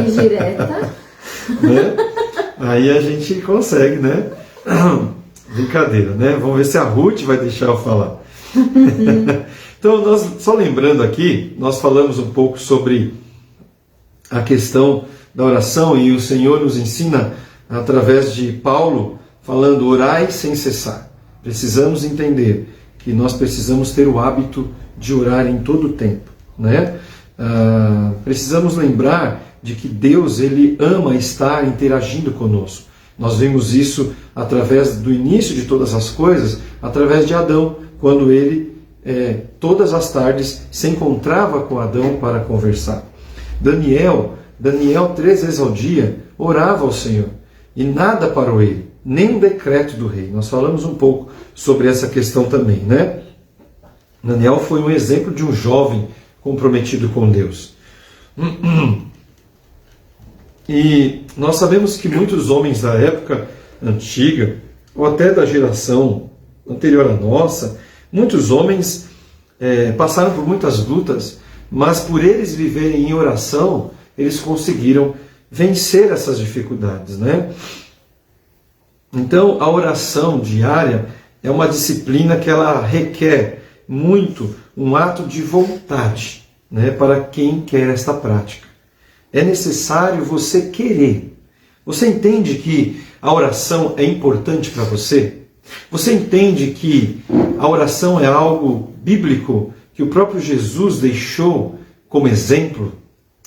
indireta. Né? Aí a gente consegue, né? Brincadeira, né? Vamos ver se a Ruth vai deixar eu falar. Então, nós, só lembrando aqui, nós falamos um pouco sobre a questão da oração e o Senhor nos ensina através de Paulo, falando: orai sem cessar. Precisamos entender que nós precisamos ter o hábito de orar em todo o tempo, né? Precisamos lembrar de que Deus, Ele ama estar interagindo conosco. Nós vemos isso através do início de todas as coisas, através de Adão, quando ele, todas as tardes, se encontrava com Adão para conversar. Daniel 3 vezes ao dia, orava ao Senhor, e nada parou ele, nem um decreto do rei. Nós falamos um pouco sobre essa questão também, né? Daniel foi um exemplo de um jovem comprometido com Deus. E nós sabemos que muitos homens da época antiga, ou até da geração anterior à nossa, muitos homens passaram por muitas lutas, mas por eles viverem em oração, eles conseguiram vencer essas dificuldades, né? Então, a oração diária é uma disciplina que ela requer muito um ato de vontade, né, para quem quer esta prática. É necessário você querer. Você entende que a oração é importante para você? Você entende que a oração é algo bíblico que o próprio Jesus deixou como exemplo?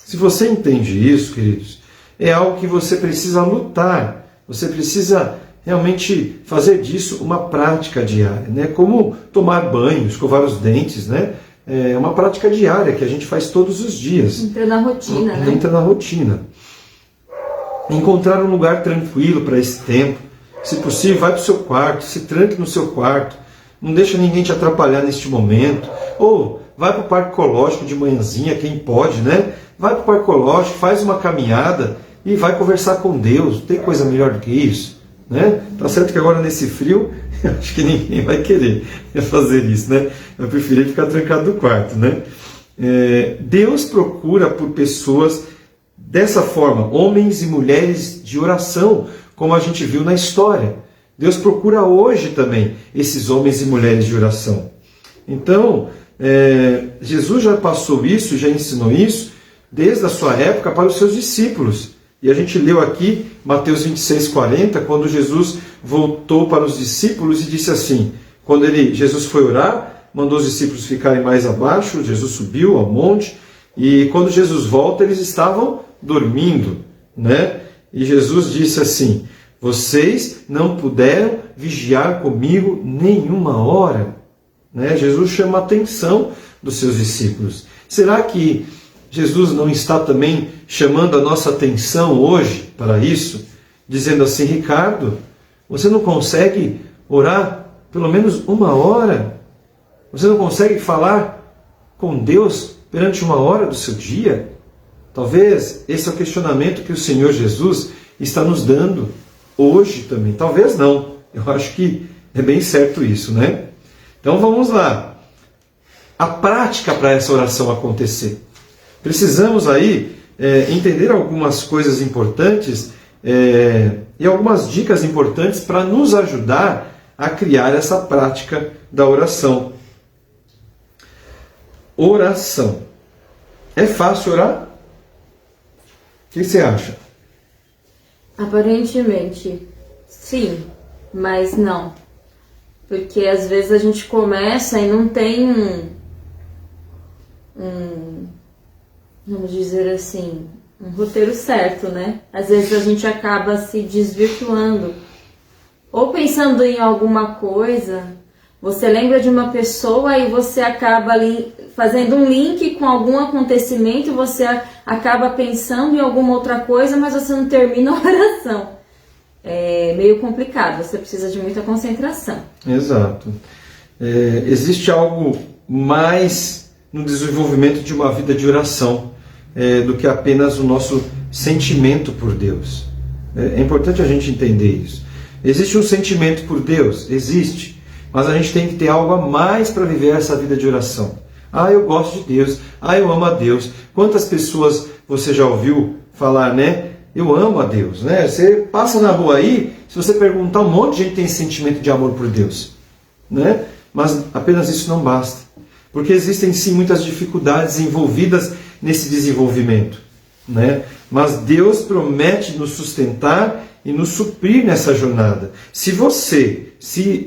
Se você entende isso, queridos, é algo que você precisa lutar. Você precisa realmente fazer disso uma prática diária, né? Como tomar banho, escovar os dentes, né? É uma prática diária que a gente faz todos os dias. Entra na rotina, né? Entra na rotina. Encontrar um lugar tranquilo para esse tempo. Se possível, vai para o seu quarto, se tranque no seu quarto. Não deixa ninguém te atrapalhar neste momento. Ou vai para o parque ecológico de manhãzinha, quem pode, né? Vai para o parque ecológico, faz uma caminhada e vai conversar com Deus. Não tem coisa melhor do que isso, né? Tá certo que agora nesse frio, eu acho que ninguém vai querer fazer isso, né? Eu preferia ficar trancado no quarto, né? Deus procura por pessoas dessa forma, homens e mulheres de oração, como a gente viu na história. Deus procura hoje também esses homens e mulheres de oração. Então, Jesus já passou isso, já ensinou isso, desde a sua época para os seus discípulos. E a gente leu aqui Mateus 26:40, quando Jesus voltou para os discípulos e disse assim, quando Jesus foi orar, mandou os discípulos ficarem mais abaixo, Jesus subiu ao monte, e quando Jesus volta, eles estavam dormindo, né? E Jesus disse assim: vocês não puderam vigiar comigo nenhuma hora, né? Jesus chama a atenção dos seus discípulos. Será que Jesus não está também chamando a nossa atenção hoje para isso? Dizendo assim: Ricardo, você não consegue orar pelo menos uma hora? Você não consegue falar com Deus perante uma hora do seu dia? Talvez esse é o questionamento que o Senhor Jesus está nos dando hoje também. Talvez não. Eu acho que é bem certo isso, né? Então vamos lá. A prática para essa oração acontecer. Precisamos aí entender algumas coisas importantes e algumas dicas importantes para nos ajudar a criar essa prática da oração. Oração. É fácil orar? O que você acha? Aparentemente, sim, mas não. Porque às vezes a gente começa e não tem vamos dizer assim, um roteiro certo, né? Às vezes a gente acaba se desvirtuando. Ou pensando em alguma coisa, você lembra de uma pessoa e você acaba ali fazendo um link com algum acontecimento, você acaba pensando em alguma outra coisa, mas você não termina a oração. É meio complicado, você precisa de muita concentração. Exato. Existe algo mais no desenvolvimento de uma vida de oração do que apenas o nosso sentimento por Deus. É importante a gente entender isso. Existe um sentimento por Deus? Existe. Mas a gente tem que ter algo a mais para viver essa vida de oração. Ah, eu gosto de Deus. Ah, eu amo a Deus. Quantas pessoas você já ouviu falar, né? Eu amo a Deus, né? Você passa na rua aí, se você perguntar, um monte de gente tem esse sentimento de amor por Deus, né? Mas apenas isso não basta. Porque existem sim muitas dificuldades envolvidas nesse desenvolvimento, né? Mas Deus promete nos sustentar e nos suprir nessa jornada. Se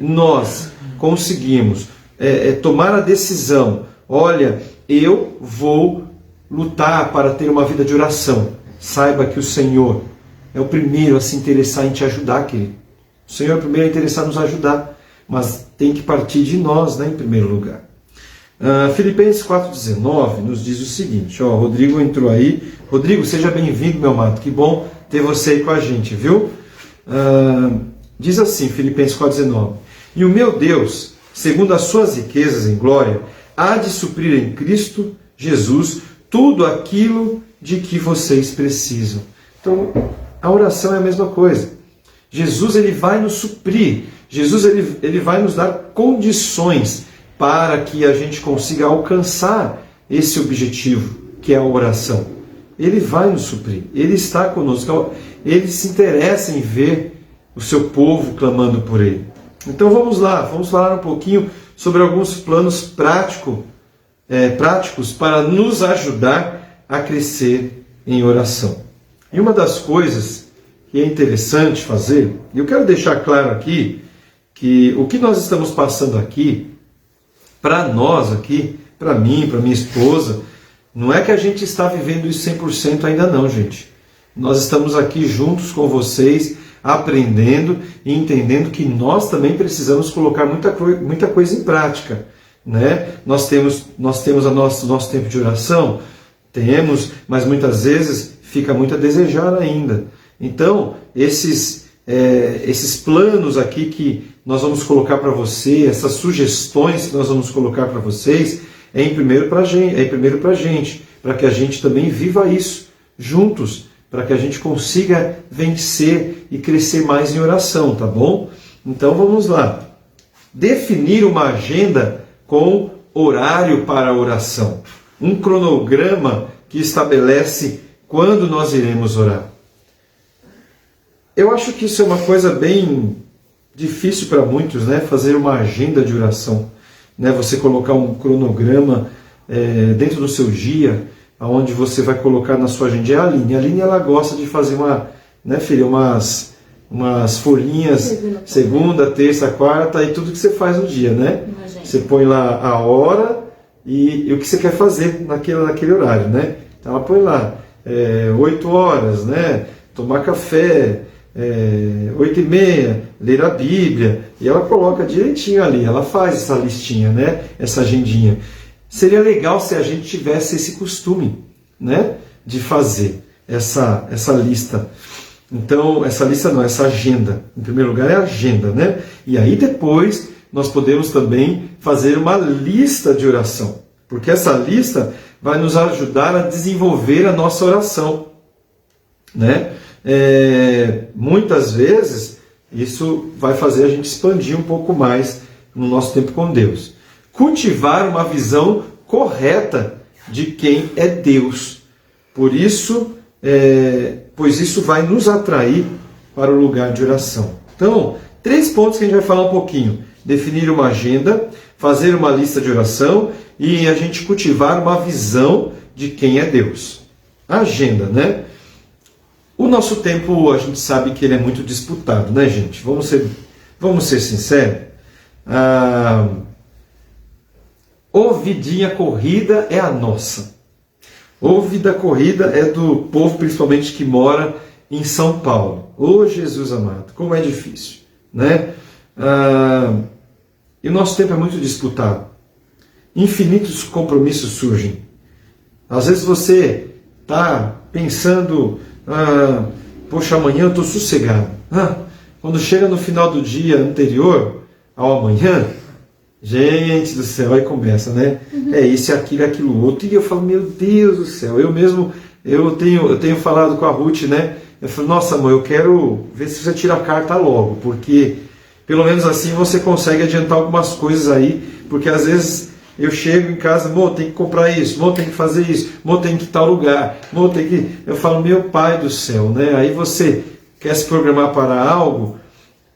nós conseguimos tomar a decisão, olha, eu vou lutar para ter uma vida de oração, saiba que o Senhor é o primeiro a se interessar em te ajudar, querido. O Senhor é o primeiro a interessar em nos ajudar, mas tem que partir de nós, né, em primeiro lugar. Filipenses 4,19 nos diz o seguinte, ó, Rodrigo entrou aí. Rodrigo, seja bem-vindo, meu amado, que bom ter você aí com a gente, viu? Diz assim, Filipenses 4,19, e o meu Deus, segundo as suas riquezas em glória, há de suprir em Cristo Jesus tudo aquilo de que vocês precisam. Então, a oração é a mesma coisa. Jesus ele vai nos suprir, Jesus ele vai nos dar condições para que a gente consiga alcançar esse objetivo, que é a oração. Ele vai nos suprir, Ele está conosco, Ele se interessa em ver o seu povo clamando por Ele. Então vamos lá, vamos falar um pouquinho sobre alguns planos práticos para nos ajudar a crescer em oração. E uma das coisas que é interessante fazer, e eu quero deixar claro aqui, que o que nós estamos passando aqui, para nós aqui, para mim, para minha esposa, não é que a gente está vivendo isso 100% ainda não, gente. Nós estamos aqui juntos com vocês, aprendendo e entendendo que nós também precisamos colocar muita coisa em prática, né? Nós temos nosso tempo de oração, mas muitas vezes fica muito a desejar ainda. Então, esses planos aqui que nós vamos colocar para você, essas sugestões que nós vamos colocar para vocês, é primeiro para a gente, para que a gente também viva isso juntos, para que a gente consiga vencer e crescer mais em oração, tá bom? Então vamos lá. Definir uma agenda com horário para a oração. Um cronograma que estabelece quando nós iremos orar. Eu acho que isso é uma coisa bem difícil para muitos, né? Fazer uma agenda de oração, né? Você colocar um cronograma dentro do seu dia, onde você vai colocar na sua agenda. A Aline ela gosta de fazer umas folhinhas, segunda, terça, quarta, e tudo que você faz no dia, né? Você põe lá a hora e o que você quer fazer naquele horário, né? Então ela põe lá 8 horas, né? Tomar café, 8h30, ler a Bíblia, e ela coloca direitinho ali, ela faz essa listinha, né? Essa agendinha. Seria legal se a gente tivesse esse costume, né? De fazer essa lista. Então, essa agenda. Em primeiro lugar é a agenda, né? E aí depois nós podemos também fazer uma lista de oração, porque essa lista vai nos ajudar a desenvolver a nossa oração, né? Muitas vezes isso vai fazer a gente expandir um pouco mais no nosso tempo com Deus. Cultivar uma visão correta de quem é Deus. Pois isso vai nos atrair para o lugar de oração. Então, 3 pontos que a gente vai falar um pouquinho. Definir uma agenda, fazer uma lista de oração e a gente cultivar uma visão de quem é Deus. A agenda, né? O nosso tempo, a gente sabe que ele é muito disputado, né, gente? Vamos ser sinceros. O vidinha corrida é a nossa. O vida corrida é do povo, principalmente, que mora em São Paulo. Ô Jesus amado, como é difícil, né? E o nosso tempo é muito disputado. Infinitos compromissos surgem. Às vezes você está pensando, poxa, amanhã eu estou sossegado. Quando chega no final do dia anterior ao amanhã, gente do céu, aí começa, né? É isso, aquilo, outro. E eu falo, meu Deus do céu, eu tenho falado com a Ruth, né? Eu falo, nossa, amor, eu quero ver se você tira a carta logo, porque pelo menos assim você consegue adiantar algumas coisas aí, porque às vezes eu chego em casa, tem que comprar isso, tem que fazer isso, tem que ir tal lugar, tem que... Eu falo, meu pai do céu, né? Aí você quer se programar para algo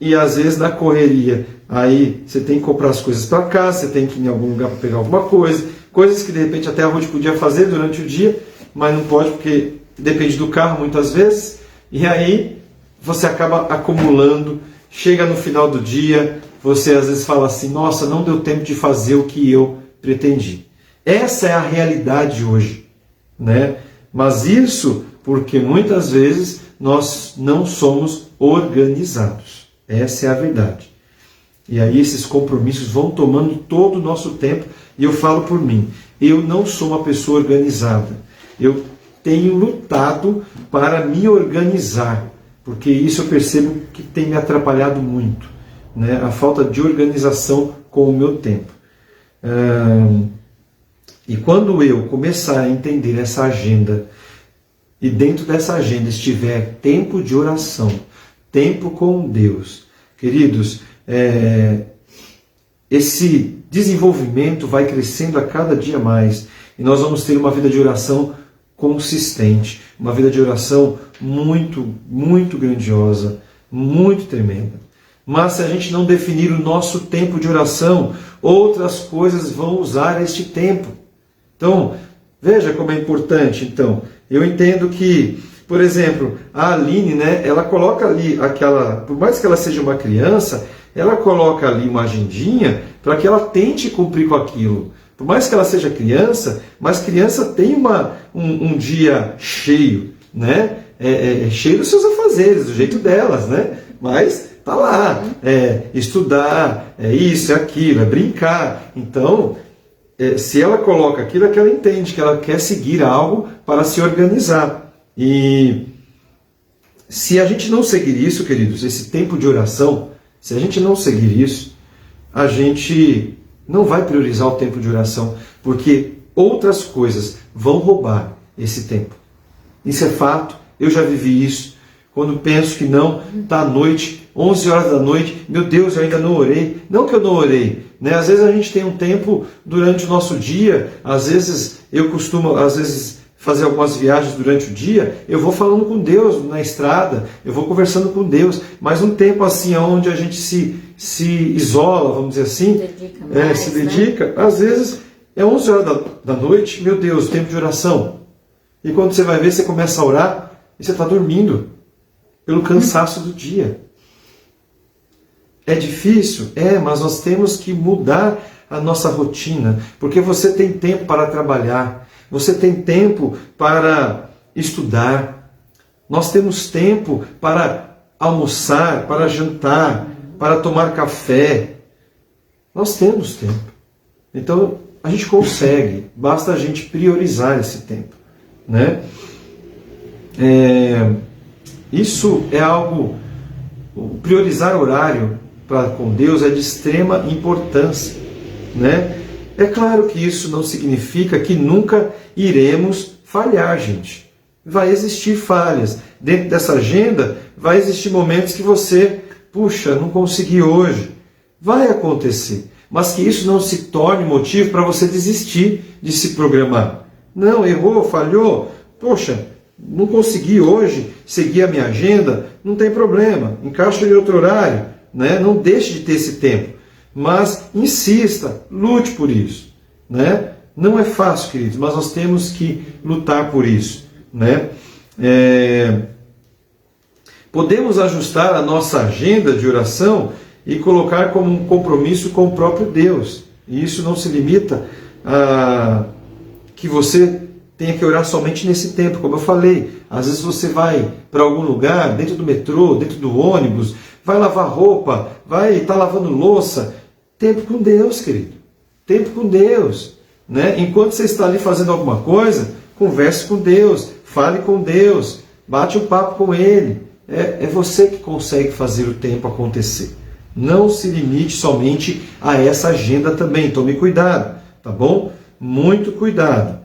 e às vezes na correria, aí você tem que comprar as coisas para casa, você tem que ir em algum lugar para pegar alguma coisa, coisas que de repente até a Ruth podia fazer durante o dia, mas não pode porque depende do carro muitas vezes, e aí você acaba acumulando, chega no final do dia, você às vezes fala assim, nossa, não deu tempo de fazer o que eu pretendi. Essa é a realidade hoje, né? Mas isso porque muitas vezes nós não somos organizados. Essa é a verdade. E aí esses compromissos vão tomando todo o nosso tempo. E eu falo por mim, eu não sou uma pessoa organizada. Eu tenho lutado para me organizar, porque isso eu percebo que tem me atrapalhado muito, né? A falta de organização com o meu tempo. E quando eu começar a entender essa agenda, e dentro dessa agenda estiver tempo de oração, tempo com Deus, queridos, esse desenvolvimento vai crescendo a cada dia mais, e nós vamos ter uma vida de oração consistente, uma vida de oração muito, muito grandiosa, muito tremenda. Mas se a gente não definir o nosso tempo de oração, outras coisas vão usar este tempo. Então, veja como é importante. Então, eu entendo que, por exemplo, a Aline, né, ela coloca ali aquela, por mais que ela seja uma criança, ela coloca ali uma agendinha para que ela tente cumprir com aquilo. Por mais que ela seja criança, mas criança tem um dia cheio, né? Cheio dos seus afazeres, do jeito delas, né? Mas tá lá, estudar, isso, é aquilo, é brincar. Então, se ela coloca aquilo, é que ela entende que ela quer seguir algo para se organizar. E se a gente não seguir isso, queridos, esse tempo de oração, se a gente não seguir isso, a gente não vai priorizar o tempo de oração, porque outras coisas vão roubar esse tempo. Isso é fato, eu já vivi isso. Quando penso que não, está à noite, 11 horas da noite, meu Deus, eu ainda não orei. Não que eu não orei, né? Às vezes a gente tem um tempo durante o nosso dia, às vezes eu costumo, fazer algumas viagens durante o dia, eu vou falando com Deus na estrada, eu vou conversando com Deus, mas um tempo assim onde a gente se isola, vamos dizer assim, se dedica, né? Às vezes é 11 horas da noite, meu Deus, tempo de oração. E quando você vai ver, você começa a orar e você está dormindo pelo cansaço do dia. É difícil? Mas nós temos que mudar a nossa rotina, porque você tem tempo para trabalhar, você tem tempo para estudar, nós temos tempo para almoçar, para jantar, para tomar café. Nós temos tempo. Então, a gente consegue, basta a gente priorizar esse tempo, né? Isso é algo, priorizar horário com Deus é de extrema importância, né? É claro que isso não significa que nunca iremos falhar, gente. Vai existir falhas. Dentro dessa agenda, vai existir momentos que você, puxa, não consegui hoje. Vai acontecer. Mas que isso não se torne motivo para você desistir de se programar. Não, errou, falhou. Poxa, não consegui hoje seguir a minha agenda, não tem problema. Encaixa em outro horário, né? Não deixe de ter esse tempo. Mas insista, lute por isso, né? Não é fácil, queridos, mas nós temos que lutar por isso, né? Podemos ajustar a nossa agenda de oração e colocar como um compromisso com o próprio Deus. E isso não se limita a que você tenha que orar somente nesse tempo, como eu falei. Às vezes você vai para algum lugar, dentro do metrô, dentro do ônibus, vai lavar roupa, vai estar lavando louça. Tempo com Deus, querido. Tempo com Deus, né? Enquanto você está ali fazendo alguma coisa, converse com Deus, fale com Deus, bate um papo com Ele. É você que consegue fazer o tempo acontecer. Não se limite somente a essa agenda também. Tome cuidado, tá bom? Muito cuidado.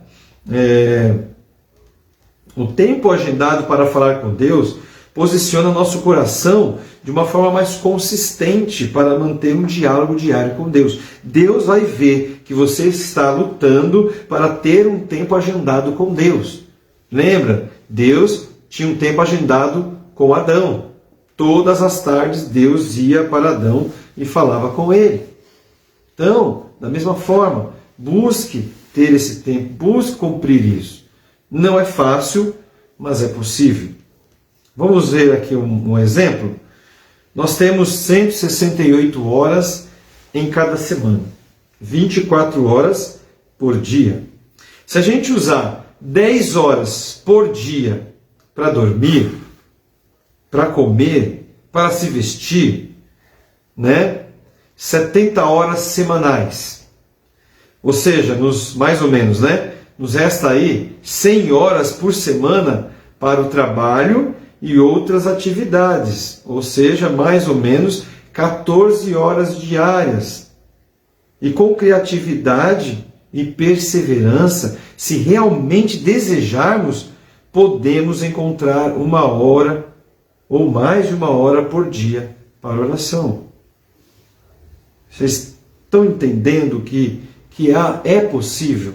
O tempo agendado para falar com Deus posiciona nosso coração de uma forma mais consistente para manter um diálogo diário com Deus. Deus vai ver que você está lutando para ter um tempo agendado com Deus. Lembra? Deus tinha um tempo agendado com Adão. Todas as tardes Deus ia para Adão e falava com ele. Então, da mesma forma, busque ter esse tempo, busque cumprir isso. Não é fácil, mas é possível. Vamos ver aqui um exemplo. Nós temos 168 horas em cada semana, 24 horas por dia. Se a gente usar 10 horas por dia para dormir, para comer, para se vestir, né? 70 horas semanais. Ou seja, mais ou menos, né? Nos resta aí 100 horas por semana para o trabalho e outras atividades. Ou seja, mais ou menos 14 horas diárias. E com criatividade e perseverança, se realmente desejarmos, podemos encontrar 1 hora ou mais de 1 hora por dia para oração. Vocês estão entendendo que é possível?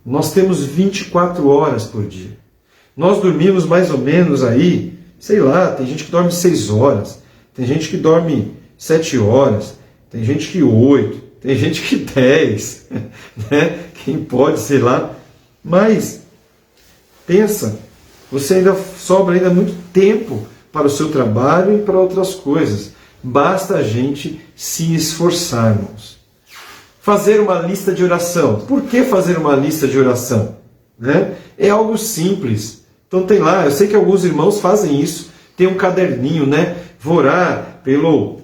Nós temos 24 horas por dia. Nós dormimos mais ou menos aí, sei lá, tem gente que dorme 6 horas, tem gente que dorme 7 horas, tem gente que 8, tem gente que 10, né? Quem pode, sei lá. Mas, pensa, você ainda sobra ainda muito tempo para o seu trabalho e para outras coisas. Basta a gente se esforçarmos. Fazer uma lista de oração. Por que fazer uma lista de oração? Né? É algo simples. Então tem lá, eu sei que alguns irmãos fazem isso. Tem um caderninho, né? Vou orar pelo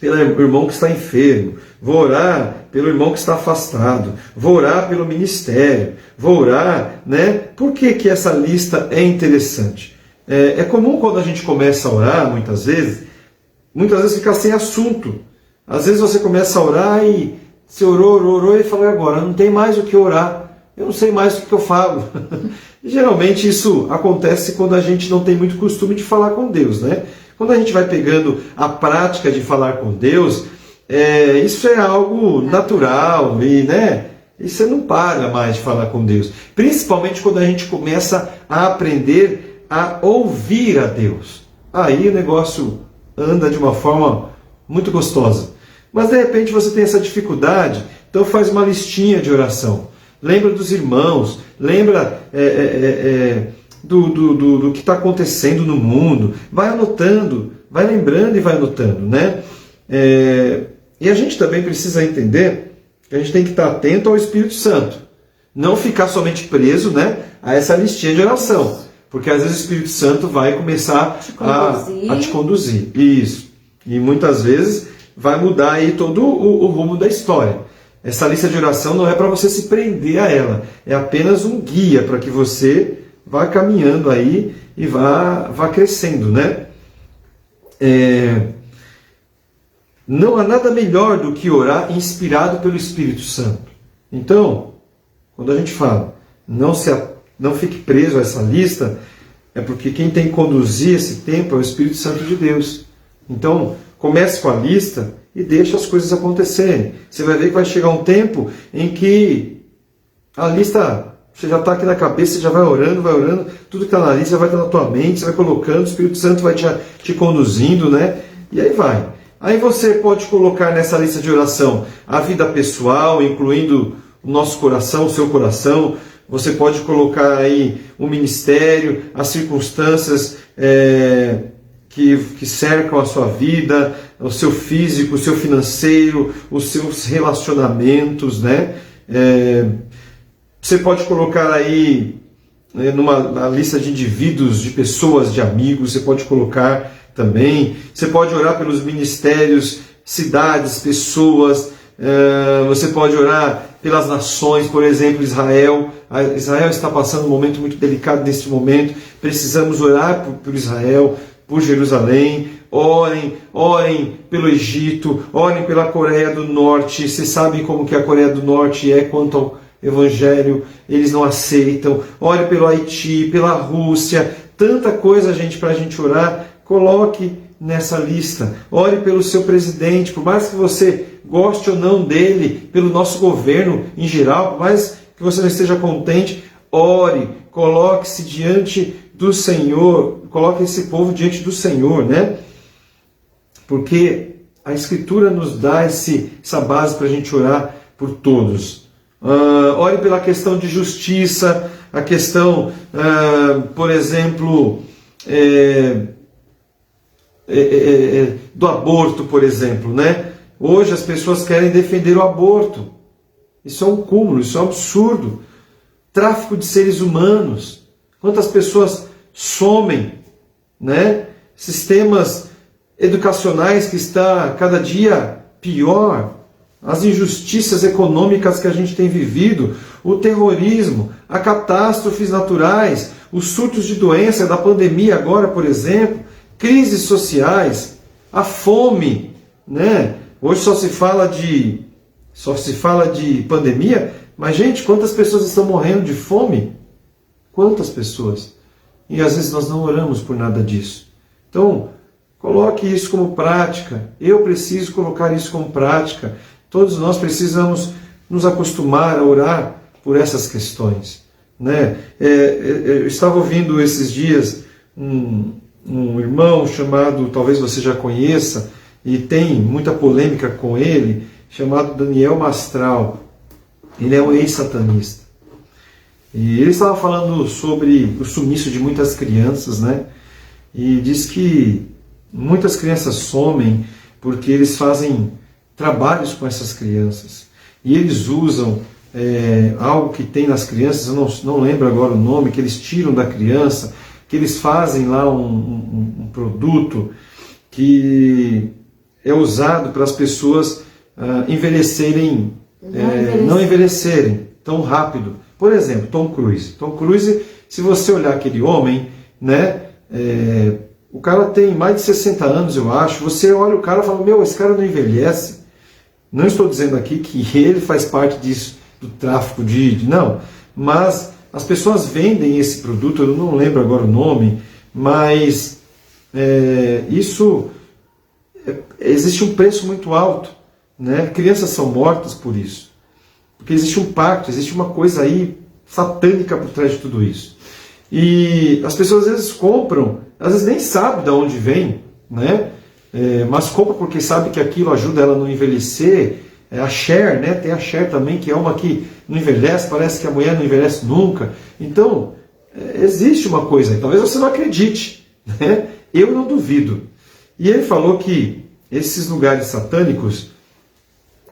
irmão que está enfermo. Vou orar pelo irmão que está afastado. Vou orar pelo ministério. Vou orar, né? Por que essa lista é interessante? É comum quando a gente começa a orar, muitas vezes fica sem assunto. Às vezes você começa a orar e você orou e fala, agora não tem mais o que orar. Eu não sei mais o que eu falo. Geralmente isso acontece quando a gente não tem muito costume de falar com Deus, né? Quando a gente vai pegando a prática de falar com Deus, isso é algo natural e, né? E você não para mais de falar com Deus. Principalmente quando a gente começa a aprender a ouvir a Deus. Aí o negócio anda de uma forma muito gostosa. Mas de repente você tem essa dificuldade, então faz uma listinha de oração. Lembra dos irmãos, lembra do que está acontecendo no mundo. Vai anotando, vai lembrando e vai anotando, né? E a gente também precisa entender que a gente tem que estar atento ao Espírito Santo. Não ficar somente preso, né, a essa listinha de oração. Porque às vezes o Espírito Santo vai começar a te conduzir. Isso. E muitas vezes vai mudar aí todo o rumo da história. Essa lista de oração não é para você se prender a ela. É apenas um guia para que você vá caminhando aí e vá crescendo, né? Não há nada melhor do que orar inspirado pelo Espírito Santo. Então, quando a gente fala, não fique preso a essa lista, é porque quem tem que conduzir esse tempo é o Espírito Santo de Deus. Então, comece com a lista e deixe as coisas acontecerem. Você vai ver que vai chegar um tempo em que a lista, você já está aqui na cabeça, você já vai orando, tudo que está na lista vai estar na tua mente, você vai colocando, o Espírito Santo vai te conduzindo, né? E aí vai. Aí você pode colocar nessa lista de oração a vida pessoal, incluindo o nosso coração, o seu coração. Você pode colocar aí o ministério, as circunstâncias que cercam a sua vida, o seu físico, o seu financeiro, os seus relacionamentos, né? Você pode colocar aí na lista de indivíduos, de pessoas, de amigos, você pode colocar também. Você pode orar pelos ministérios, cidades, pessoas. Você pode orar pelas nações, por exemplo, Israel. Israel está passando um momento muito delicado neste momento. Precisamos orar por Israel, por Jerusalém. Orem pelo Egito, orem pela Coreia do Norte. Vocês sabem como que a Coreia do Norte é quanto ao Evangelho, eles não aceitam. Ore pelo Haiti, pela Rússia. tanta coisa, gente, para a gente orar. Coloque nessa lista. Ore pelo seu presidente, por mais que você goste ou não dele, pelo nosso governo em geral, por mais que você não esteja contente, ore, coloque-se diante do Senhor, coloque esse povo diante do Senhor, né? Porque a Escritura nos dá essa base para a gente orar por todos. Ore pela questão de justiça, a questão, por exemplo, do aborto, por exemplo, né? Hoje as pessoas querem defender o aborto. Isso é um cúmulo, isso é um absurdo. Tráfico de seres humanos. Quantas pessoas somem, né? Sistemas educacionais que está cada dia pior. As injustiças econômicas que a gente tem vivido, o terrorismo, as catástrofes naturais, os surtos de doença da pandemia agora, por exemplo, crises sociais, a fome, né? Hoje só se fala de pandemia, mas gente, quantas pessoas estão morrendo de fome? Quantas pessoas? E às vezes nós não oramos por nada disso. Então, coloque isso como prática. Eu preciso colocar isso como prática. Todos nós precisamos nos acostumar a orar por essas questões, né? Eu estava ouvindo esses dias um irmão chamado, talvez você já conheça, e tem muita polêmica com ele, chamado Daniel Mastral. Ele é um ex-satanista. E ele estava falando sobre o sumiço de muitas crianças, né? E diz que muitas crianças somem porque eles fazem trabalhos com essas crianças. E eles usam algo que tem nas crianças, eu não lembro agora o nome, que eles tiram da criança, que eles fazem lá um produto que é usado para as pessoas envelhecerem, não envelhecerem tão rápido. Por exemplo, Tom Cruise. Tom Cruise, se você olhar aquele homem, né, o cara tem mais de 60 anos, eu acho. Você olha o cara e fala, meu, esse cara não envelhece. Não estou dizendo aqui que ele faz parte disso, do tráfico não. Mas as pessoas vendem esse produto, eu não lembro agora o nome, mas existe um preço muito alto, né? Crianças são mortas por isso. Porque existe um pacto, existe uma coisa aí satânica por trás de tudo isso. E as pessoas às vezes compram, às vezes nem sabem de onde vem, né? Mas compra porque sabe que aquilo ajuda ela a não envelhecer. A Cher, né? Tem a Cher também, que é uma que não envelhece, parece que a mulher não envelhece nunca. Então, existe uma coisa aí, talvez você não acredite, né? Eu não duvido. E ele falou que esses lugares satânicos,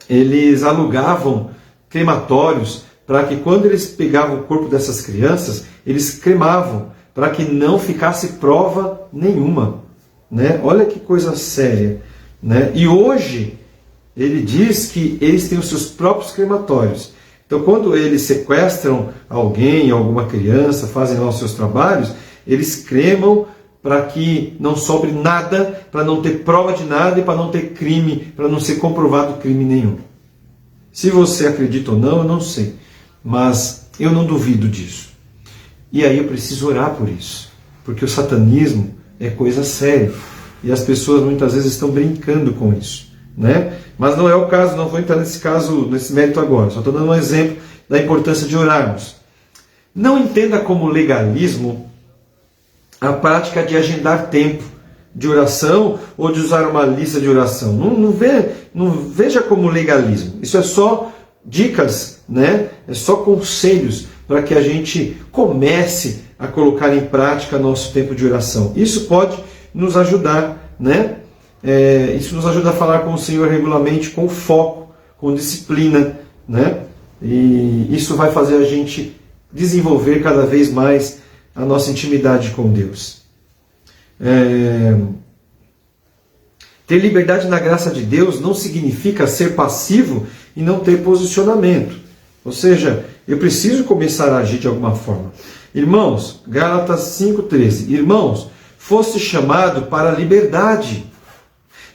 eles alugavam crematórios para que quando eles pegavam o corpo dessas crianças, eles cremavam, para que não ficasse prova nenhuma, né? Olha que coisa séria, né? E hoje ele diz que eles têm os seus próprios crematórios. Então, quando eles sequestram alguém, alguma criança, fazem lá os seus trabalhos, eles cremam para que não sobre nada, para não ter prova de nada e para não ter crime, para não ser comprovado crime nenhum. Se você acredita ou não, eu não sei, mas eu não duvido disso. E aí eu preciso orar por isso, porque o satanismo é coisa séria e as pessoas muitas vezes estão brincando com isso, né? Mas não é o caso, não vou entrar nesse mérito agora, só estou dando um exemplo da importância de orarmos. Não entenda como legalismo a prática de agendar tempo de oração ou de usar uma lista de oração. Não veja como legalismo. Isso é só dicas, né? É só conselhos para que a gente comece a colocar em prática nosso tempo de oração. Isso pode nos ajudar, né? Isso nos ajuda a falar com o Senhor regularmente, com foco, com disciplina, né? E isso vai fazer a gente desenvolver cada vez mais a nossa intimidade com Deus. Ter liberdade na graça de Deus não significa ser passivo e não ter posicionamento. Ou seja, eu preciso começar a agir de alguma forma. Irmãos, Gálatas 5,13. Irmãos, foste chamado para a liberdade,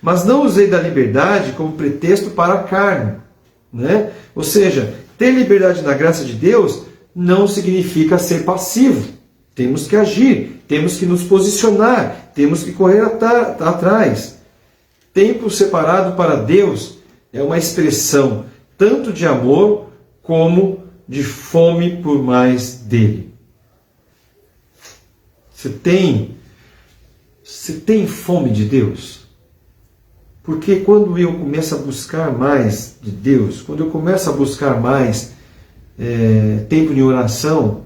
mas não usei da liberdade como pretexto para a carne, né? Ou seja, ter liberdade na graça de Deus não significa ser passivo. temos que agir, temos que nos posicionar, temos que correr atrás. Tempo separado para Deus é uma expressão tanto de amor como de fome por mais dele. Você tem fome de Deus? Porque quando eu começo a buscar mais de Deus, quando eu começo a buscar mais tempo de oração,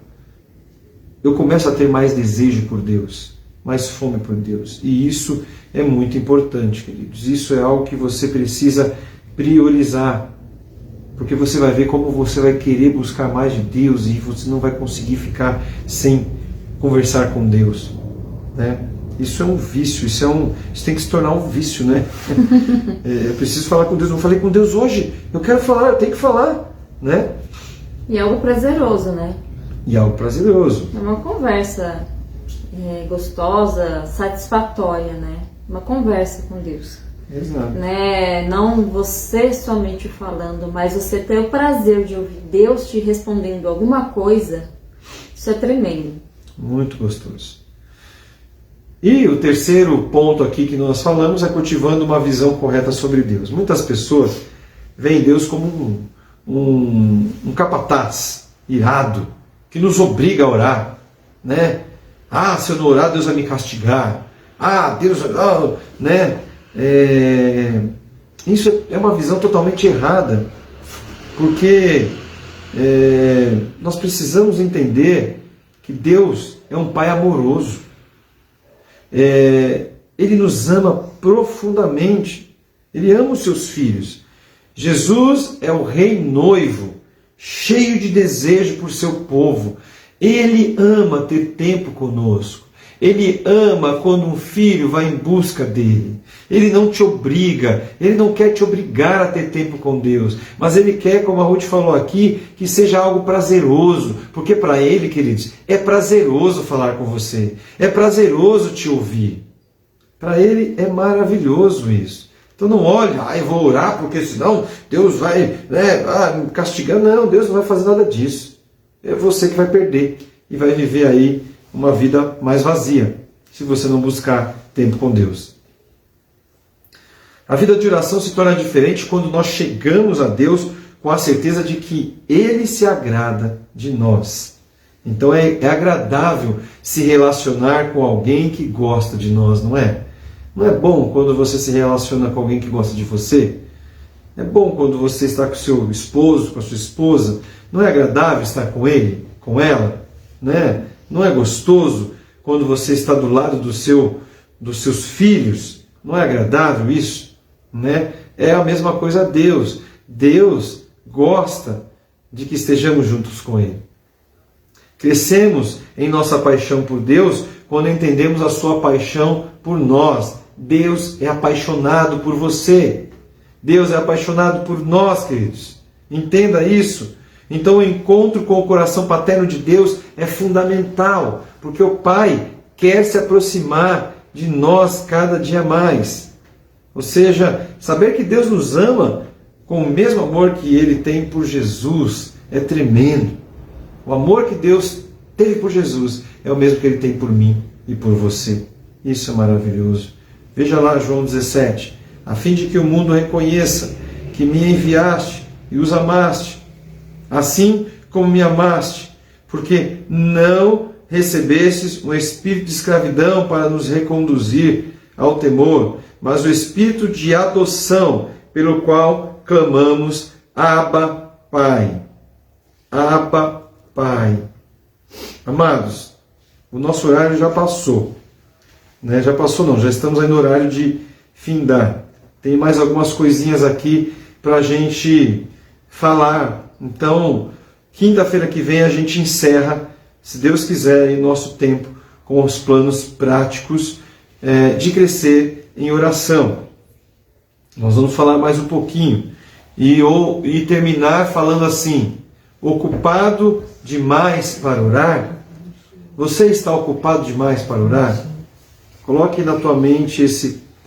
eu começo a ter mais desejo por Deus, mais fome por Deus. E isso é muito importante, queridos. Isso é algo que você precisa priorizar, porque você vai ver como você vai querer buscar mais de Deus e você não vai conseguir ficar sem conversar com Deus, né? Isso é um vício, isso tem que se tornar um vício, né? Eu preciso falar com Deus, não falei com Deus hoje, eu quero falar, eu tenho que falar, né? E algo prazeroso, né? E algo prazeroso. É uma conversa gostosa, satisfatória, né? Uma conversa com Deus. Exato. Né? Não você somente falando, mas você ter o prazer de ouvir Deus te respondendo alguma coisa, isso é tremendo. Muito gostoso. E o terceiro ponto aqui que nós falamos é cultivando uma visão correta sobre Deus. Muitas pessoas veem Deus como um capataz irado, que nos obriga a orar, né? Ah, se eu não orar, Deus vai me castigar. Ah, Deus... né? Isso é uma visão totalmente errada, porque nós precisamos entender que Deus é um Pai amoroso. Ele nos ama profundamente. Ele ama os seus filhos. Jesus é o Rei noivo, cheio de desejo por seu povo. Ele ama ter tempo conosco. Ele ama quando um filho vai em busca dele. Ele não te obriga, ele não quer te obrigar a ter tempo com Deus, mas ele quer, como a Ruth falou aqui, que seja algo prazeroso, porque para ele, queridos, é prazeroso falar com você, é prazeroso te ouvir. Para ele é maravilhoso isso. Então não olhe, eu vou orar porque senão Deus vai me castigar. Não, Deus não vai fazer nada disso. É você que vai perder e vai viver aí uma vida mais vazia, se você não buscar tempo com Deus. A vida de oração se torna diferente quando nós chegamos a Deus com a certeza de que Ele se agrada de nós. Então é agradável se relacionar com alguém que gosta de nós, não é? Não é bom quando você se relaciona com alguém que gosta de você? É bom quando você está com seu esposo, com a sua esposa? Não é agradável estar com ele, com ela? Né? Não é gostoso quando você está do lado dos seus filhos? Não é agradável isso? Né? É a mesma coisa a Deus. Deus gosta de que estejamos juntos com Ele. Crescemos em nossa paixão por Deus quando entendemos a sua paixão por nós. Deus é apaixonado por você. Deus é apaixonado por nós, queridos. Entenda isso. Então o encontro com o coração paterno de Deus é fundamental, porque o Pai quer se aproximar de nós cada dia mais. Ou seja, saber que Deus nos ama com o mesmo amor que Ele tem por Jesus é tremendo. O amor que Deus teve por Jesus é o mesmo que Ele tem por mim e por você. Isso é maravilhoso. Veja lá João 17. A fim de que o mundo reconheça que me enviaste e os amaste, assim como me amaste, porque não recebestes um espírito de escravidão para nos reconduzir ao temor, mas o espírito de adoção, pelo qual clamamos, Abba, Pai. Abba, Pai. Amados, o nosso horário já passou. Já passou não, já estamos aí no horário de findar. Tem mais algumas coisinhas aqui para a gente falar. Então, quinta-feira que vem a gente encerra, se Deus quiser, em nosso tempo, com os planos práticos de crescer em oração. Nós vamos falar mais um pouquinho e terminar falando assim: ocupado demais para orar? Você está ocupado demais para orar? Coloque na tua mente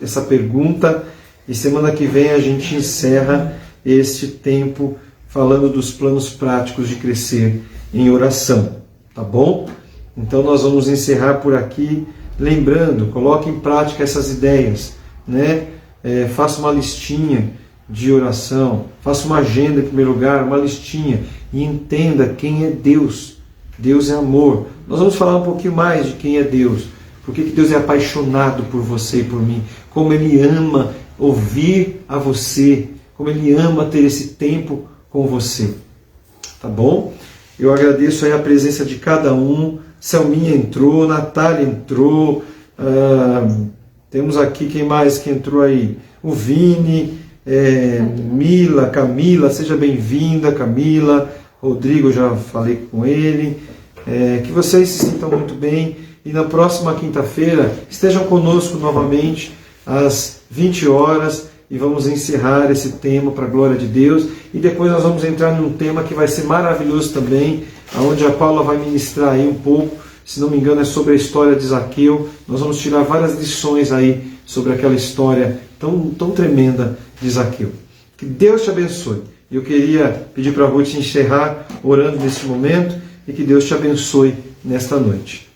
essa pergunta e semana que vem a gente encerra este tempo falando dos planos práticos de crescer em oração, tá bom? Então nós vamos encerrar por aqui, lembrando, coloque em prática essas ideias, né? Faça uma listinha de oração, faça uma agenda em primeiro lugar, uma listinha, e entenda quem é Deus. Deus é amor. Nós vamos falar um pouquinho mais de quem é Deus, porque Deus é apaixonado por você e por mim, como Ele ama ouvir a você, como Ele ama ter esse tempo com você. Tá bom? Eu agradeço aí a presença de cada um. Selminha entrou, Natália entrou, temos aqui quem mais que entrou aí? O Vini, Mila, Camila, seja bem-vinda, Camila. Rodrigo, já falei com ele. Que vocês se sintam muito bem e na próxima quinta-feira estejam conosco novamente às 20 horas e vamos encerrar esse tema para a glória de Deus. E depois nós vamos entrar num tema que vai ser maravilhoso também, onde a Paula vai ministrar aí um pouco, se não me engano é sobre a história de Zaqueu. Nós vamos tirar várias lições aí sobre aquela história tão tremenda de Zaqueu. Que Deus te abençoe. Eu queria pedir para a Ruth encerrar orando neste momento e que Deus te abençoe nesta noite.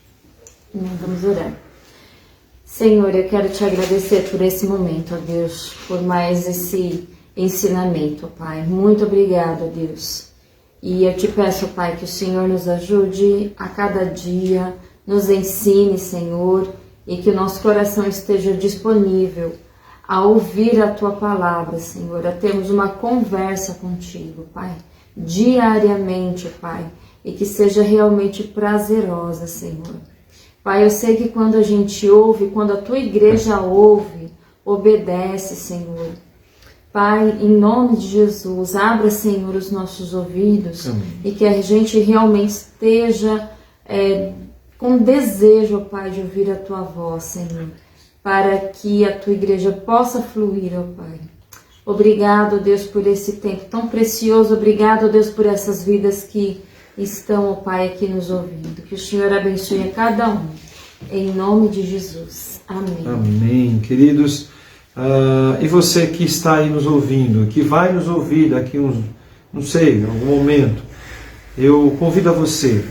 Vamos orar. Senhor, eu quero te agradecer por esse momento, ó Deus, por mais esse ensinamento, Pai. Muito obrigado, Deus. E eu te peço, Pai, que o Senhor nos ajude a cada dia, nos ensine, Senhor, e que o nosso coração esteja disponível a ouvir a Tua palavra, Senhor, a termos uma conversa contigo, Pai, diariamente, Pai, e que seja realmente prazerosa, Senhor. Pai, eu sei que quando a gente ouve, quando a Tua igreja ouve, obedece, Senhor. Pai, em nome de Jesus, abra, Senhor, os nossos ouvidos. Amém. E que a gente realmente esteja com desejo, Pai, de ouvir a Tua voz, Senhor, para que a Tua igreja possa fluir, ó Pai. Obrigado, Deus, por esse tempo tão precioso. Obrigado, Deus, por essas vidas que estão, ó Pai, aqui nos ouvindo. Que o Senhor abençoe a cada um. Em nome de Jesus. Amém. Amém. Queridos, e você que está aí nos ouvindo, que vai nos ouvir daqui em algum momento, eu convido a você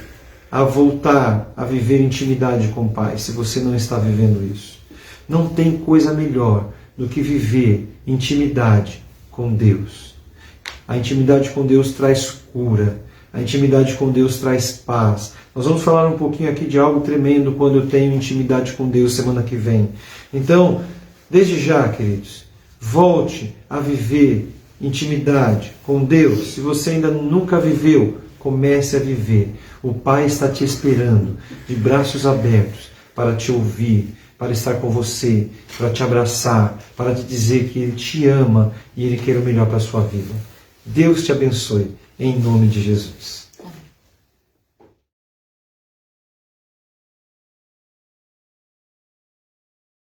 a voltar a viver intimidade com o Pai, se você não está vivendo isso. Não tem coisa melhor do que viver intimidade com Deus. A intimidade com Deus traz cura. A intimidade com Deus traz paz. Nós vamos falar um pouquinho aqui de algo tremendo quando eu tenho intimidade com Deus semana que vem. Então, desde já, queridos, volte a viver intimidade com Deus. Se você ainda nunca viveu, comece a viver. O Pai está te esperando, de braços abertos, para te ouvir, para estar com você, para te abraçar, para te dizer que Ele te ama e Ele quer o melhor para a sua vida. Deus te abençoe, em nome de Jesus.